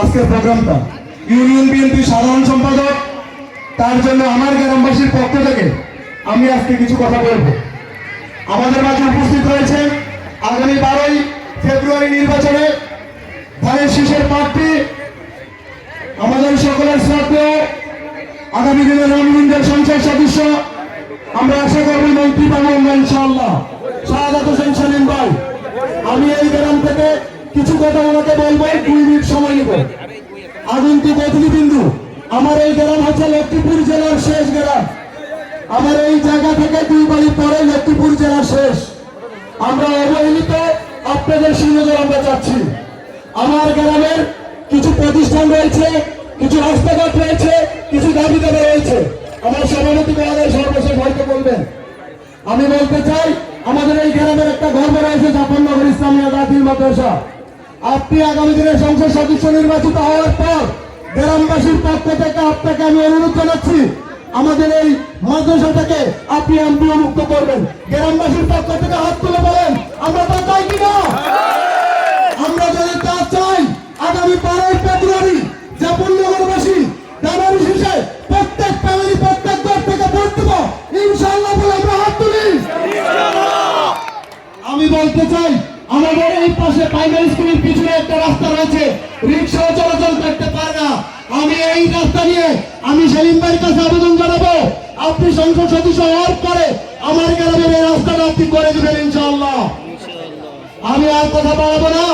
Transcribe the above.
আজকের প্রোগ্রামটা union BNP সাধারণ সম্পাদক, তার জন্য আমার গ্রামবাসীর পক্ষ থেকে আমি আজকে কিছু কথা বলবো। আমাদের মাঝে উপস্থিত রয়েছেন আগামী 12ই ফেব্রুয়ারি নির্বাচনে ধানের শীষের প্রার্থী আমাদের সকলের শ্রদ্ধেয় আগামী দিনের রামগঞ্জের সংসদ সদস্য, আমরা আশা করবো মন্ত্রী পাবো ইনশাআল্লাহ, শাহাদাত হোসেন সেলিম ভাই। আমি এই গ্রাম থেকে কিছু কথা ওনাকে বলবো, 2 মিনিট সময় নেব। আগন্তুক অতিথিবৃন্দু, আমার এই গ্রাম হচ্ছে লক্ষ্মীপুর জেলার শেষ গ্রাম। আমার এই জায়গা থেকে 2 বাড়ি পরে লক্ষ্মীপুর জেলার শেষ। আমরা অবহেলিত, আপনাদের সুযোগ আমরা চাচ্ছি। আমার গ্রামের কিছু প্রতিষ্ঠান রয়েছে, কিছু রাস্তাঘাট রয়েছে, কিছু দাবি দাবা রয়েছে। আমার সভাপতি মহোদয় সর্বশেষ হয়তো বলবেন। আমি বলতে চাই, আমাদের এই গ্রামের একটা গর্ব রয়েছে জাফরনগর ইসলামিয়া জাতীয় মাদ্রাসা। আপনি আগামী দিনের সংসদ সদস্য নির্বাচিত হওয়ার পর গ্রামবাসীর পক্ষ থেকে আপনাকে আমি অনুরোধ জানাচ্ছি, আমাদের এই মাদ্রাসাটাকে আপনি এমপিও মুক্ত করবেন। গ্রামবাসীর পক্ষ থেকে হাত তুলে বলেন, আমরা তা চাই কিনা? আমরা যদি তা চাই, আগামী 12ই ফেব্রুয়ারি জাফরনগরবাসী দানারি শেষে প্রত্যেক ফ্যামিলি প্রত্যেক ঘর থেকে ভোট দেব ইনশাআল্লাহ বলে আমরা হাত তুলি। আমি বলতে চাই, আমাদের এই পাশে প্রাইমারি স্কুলের পিছনে একটা রাস্তা রয়েছে, রিক্সাও চলাচল করতে পারে না। আমি এই রাস্তা নিয়ে আমি সেলিম ভাইয়ের কাছে আবেদন জানাবো, আপনি সংসদ সদস্য হওয়ার পরে আমার গ্রামের এই রাস্তাটা আপনি করে দেবেন ইনশাআল্লাহ। আমি আর কথা বাড়াবো না।